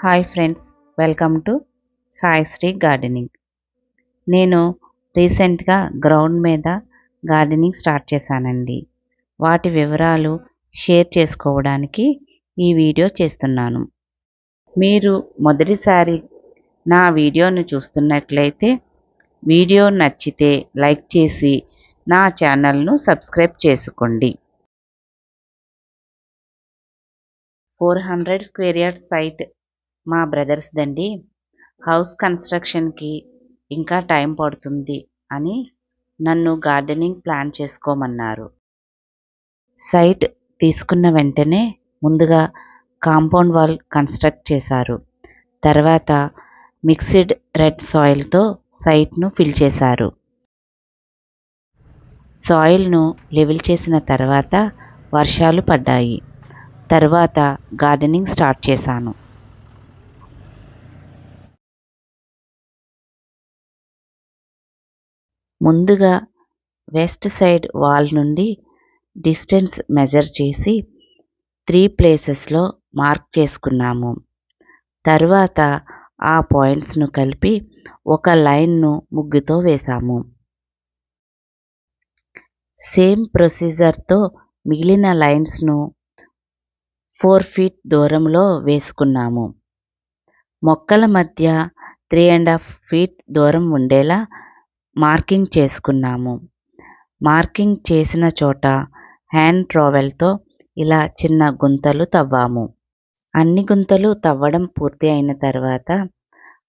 Hi friends, welcome to Saisri gardening. నేను రీసెంట్గా ground మీద గార్డెనింగ్ స్టార్ట్ చేశానండి. వాటి వివరాలు షేర్ చేసుకోవడానికి ఈ వీడియో చేస్తున్నాను. మీరు మొదటిసారి నా వీడియోను చూస్తున్నట్లయితే వీడియో నచ్చితే లైక్ చేసి నా ఛానల్ను సబ్స్క్రైబ్ చేసుకోండి. 400 స్క్వేర్ యార్డ్ సైట్ మా బ్రదర్స్ దండి. హౌస్ కన్స్ట్రక్షన్కి ఇంకా టైం పడుతుంది అని నన్ను గార్డెనింగ్ ప్లాన్ చేసుకోమన్నారు. సైట్ తీసుకున్న వెంటనే ముందుగా కాంపౌండ్ వాల్ కన్స్ట్రక్ట్ చేశారు. తర్వాత మిక్స్డ్ రెడ్ సాయిల్తో సైట్ను ఫిల్ చేశారు. సాయిల్ను లెవెల్ చేసిన తర్వాత వర్షాలు పడ్డాయి. తర్వాత గార్డెనింగ్ స్టార్ట్ చేశాను. ముందుగా వెస్ట్ సైడ్ వాల్ నుండి డిస్టెన్స్ మెజర్ చేసి 3 ప్లేసెస్లో మార్క్ చేసుకున్నాము. తర్వాత ఆ పాయింట్స్ను కలిపి ఒక లైన్ను ముగ్గుతో వేశాము. సేమ్ ప్రొసీజర్తో మిగిలిన లైన్స్ను 4 ఫీట్ దూరంలో వేసుకున్నాము. మొక్కల మధ్య 3.5 ఫీట్ దూరం ఉండేలా మార్కింగ్ చేసుకున్నాము. మార్కింగ్ చేసిన చోట హ్యాండ్ ట్రowelతో ఇలా చిన్న గుంతలు తవ్వాము. అన్ని గుంతలు తవ్వడం పూర్తి అయిన తర్వాత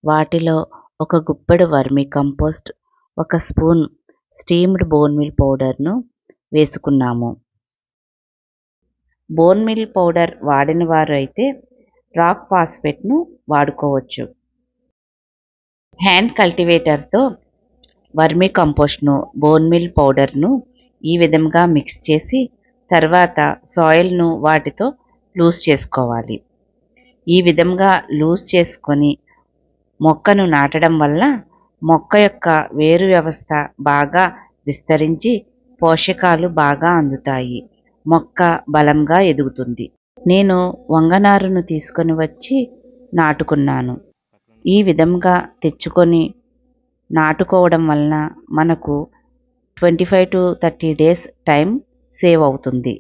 వాటిలో ఒక గుప్పెడు vermi compost, 1 spoon steamed bone meal పౌడర్ను వేసుకున్నాము. బోన్ మీల్ పౌడర్ వాడిన వారు అయితే రాక్ ఫాస్ఫేట్ను వాడుకోవచ్చు. హ్యాండ్ కల్టివేటర్తో వర్మీ కంపోస్ట్ను, బోన్ మీల్ పౌడర్ను ఈ విధంగా మిక్స్ చేసి తర్వాత సాయిల్ను వాటితో లూజ్ చేసుకోవాలి. ఈ విధంగా లూజ్ చేసుకొని మొక్కను నాటడం వల్ల మొక్క యొక్క వేరు వ్యవస్థ బాగా విస్తరించి పోషకాలు బాగా అందుతాయి. మొక్క బలంగా ఎదుగుతుంది. నేను వంగనారును తీసుకొని వచ్చి నాటుకున్నాను. ఈ విధంగా తెచ్చుకొని నాటుకోవడం వలన మనకు 25 to 30 డేస్ టైం సేవ్ అవుతుంది.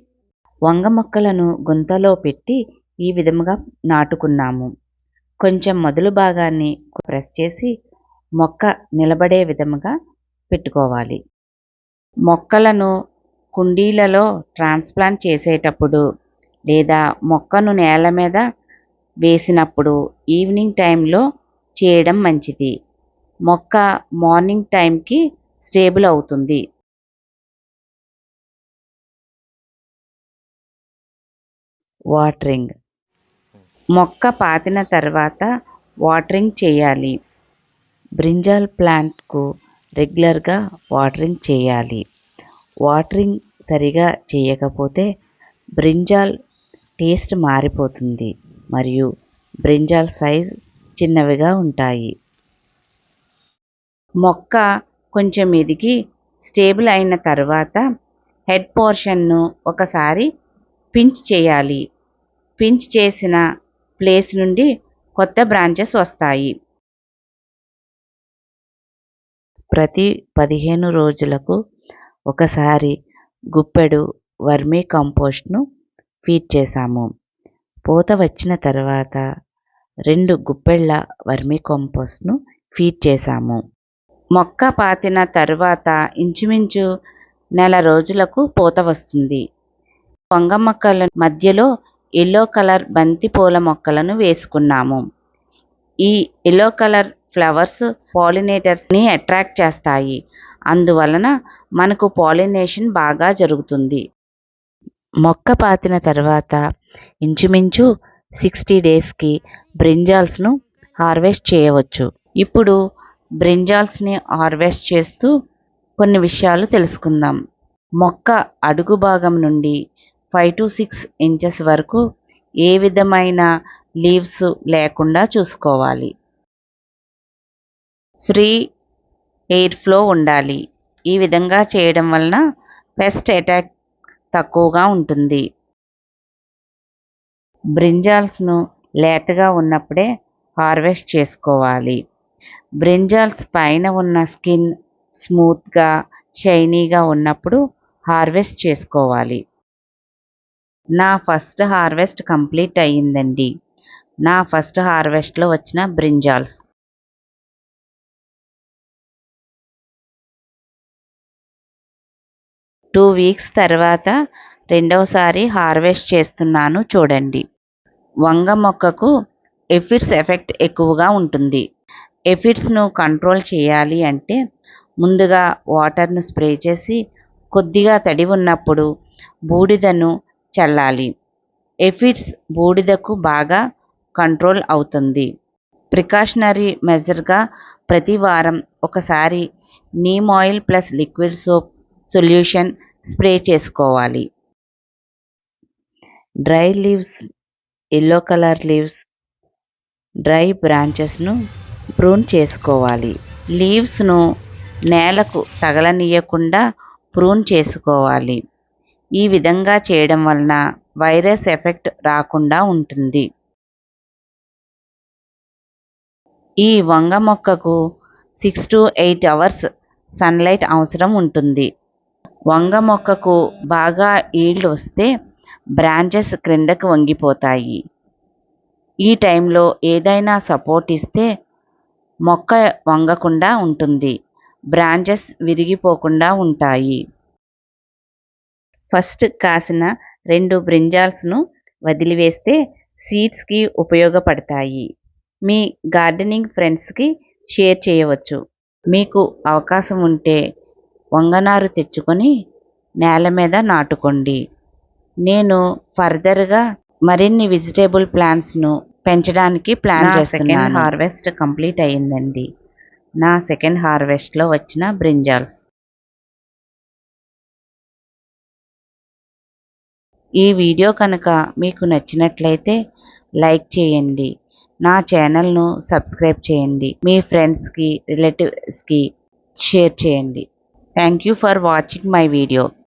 వంగ మొక్కలను గుంతలో పెట్టి ఈ విధంగా నాటుకున్నాము. కొంచెం మొదలు భాగాన్ని ప్రెస్ చేసి మొక్క నిలబడే విధంగా పెట్టుకోవాలి. మొక్కలను కుండీలలో ట్రాన్స్ప్లాంట్ చేసేటప్పుడు లేదా మొక్కను నేల మీద వేసినప్పుడు ఈవినింగ్ టైంలో చేయడం మంచిది. మొక్క మార్నింగ్ టైంకి స్టేబుల్ అవుతుంది. వాటరింగ్. మొక్క పాతిన తర్వాత వాటరింగ్ చేయాలి. బ్రింజాల్ ప్లాంట్కు రెగ్యులర్గా వాటరింగ్ చేయాలి. వాటరింగ్ సరిగా చేయకపోతే బ్రింజాల్ టేస్ట్ మారిపోతుంది మరియు బ్రింజాల్ సైజ్ చిన్నవిగా ఉంటాయి. మొక్క కొంచెం ఎదిగి స్టేబుల్ అయిన తర్వాత హెడ్ పోర్షన్ను ఒకసారి పించ్ చేయాలి. పించ్ చేసిన ప్లేస్ నుండి కొత్త బ్రాంచెస్ వస్తాయి. ప్రతి 15 రోజులకు ఒకసారి గుప్పెడు వర్మీ కంపోస్ట్ను ఫీడ్ చేశాము. పూత వచ్చిన తర్వాత 2 గుప్పెళ్ళ వర్మీ కంపోస్ట్ను ఫీడ్ చేశాము. మొక్క పాతిన తర్వాత ఇంచుమించు నెల రోజులకు పూత వస్తుంది. వంగ మొక్కల మధ్యలో ఎల్లో కలర్ బంతి పూల మొక్కలను వేసుకున్నాము. ఈ ఎల్లో కలర్ ఫ్లవర్స్ పాలినేటర్స్ని అట్రాక్ట్ చేస్తాయి. అందువలన మనకు పాలినేషన్ బాగా జరుగుతుంది. మొక్క పాతిన తర్వాత ఇంచుమించు 60 డేస్కి బ్రింజాల్స్ను హార్వెస్ట్ చేయవచ్చు. ఇప్పుడు బ్రింజాల్స్ని హార్వెస్ట్ చేస్తూ కొన్ని విషయాలు తెలుసుకుందాం. మొక్క అడుగు భాగం నుండి 5 to 6 ఇంచెస్ వరకు ఏ విధమైన లీవ్స్ లేకుండా చూసుకోవాలి. ఫ్రీ ఎయిర్ ఫ్లో ఉండాలి. ఈ విధంగా చేయడం వలన పెస్ట్ అటాక్ తక్కువగా ఉంటుంది. బ్రింజాల్స్ను లేతగా ఉన్నప్పుడే హార్వెస్ట్ చేసుకోవాలి. బ్రింజాల్స్ పైన ఉన్న స్కిన్ స్మూత్గా షైనీగా ఉన్నప్పుడు హార్వెస్ట్ చేసుకోవాలి. నా ఫస్ట్ హార్వెస్ట్ కంప్లీట్ అయ్యిందండి. నా ఫస్ట్ హార్వెస్ట్లో వచ్చిన బ్రింజాల్స్. టూ వీక్స్ తర్వాత రెండవసారి హార్వెస్ట్ చేస్తున్నాను చూడండి. వంగ మొక్కకు ఎఫిడ్స్ ఎఫెక్ట్ ఎక్కువగా ఉంటుంది. ఎఫిడ్స్ను కంట్రోల్ చేయాలి అంటే ముందుగా వాటర్ను స్ప్రే చేసి కొద్దిగా తడి ఉన్నప్పుడు బూడిదను చల్లాలి. ఎఫిడ్స్ బూడిదకు బాగా కంట్రోల్ అవుతుంది. ప్రికాషనరీ మెజర్గా ప్రతి వారం ఒకసారి neem oil plus liquid soap solution spray చేసుకోవాలి. Dry leaves, yellow colour leaves, dry బ్రాంచెస్ను ప్రూన్ చేసుకోవాలి. లీవ్స్ను నేలకు తగలనీయకుండా ప్రూన్ చేసుకోవాలి. ఈ విధంగా చేయడం వలన వైరస్ ఎఫెక్ట్ రాకుండా ఉంటుంది. ఈ వంగ మొక్కకు 6 to 8 అవర్స్ సన్లైట్ అవసరం ఉంటుంది. వంగ మొక్కకు బాగా ఈల్డ్ వస్తే బ్రాంచెస్ క్రిందకు వంగిపోతాయి. ఈ టైంలో ఏదైనా సపోర్ట్ ఇస్తే మొక్క వంగకుండా ఉంటుంది. బ్రాంచెస్ విరిగిపోకుండా ఉంటాయి. ఫస్ట్ కాసిన 2 బ్రింజాల్స్ను వదిలివేస్తే సీడ్స్కి ఉపయోగపడతాయి. మీ గార్డెనింగ్ ఫ్రెండ్స్కి షేర్ చేయవచ్చు. మీకు అవకాశం ఉంటే వంగనారు తెచ్చుకొని నేల మీద నాటుకోండి. నేను ఫర్దర్గా మరిన్ని వెజిటేబుల్ ప్లాంట్స్ను పెంచడానికి ప్లాన్ చేస్తున్నాను. సెకండ్ హార్వెస్ట్ కంప్లీట్ అయ్యిందండి. నా సెకండ్ హార్వెస్ట్లో వచ్చిన బ్రింజాల్స్. ఈ వీడియో కనుక మీకు నచ్చినట్లయితే లైక్ చేయండి. నా ఛానల్ను సబ్స్క్రైబ్ చేయండి. మీ ఫ్రెండ్స్కి రిలేటివ్స్కి షేర్ చేయండి. Thank you for watching my video.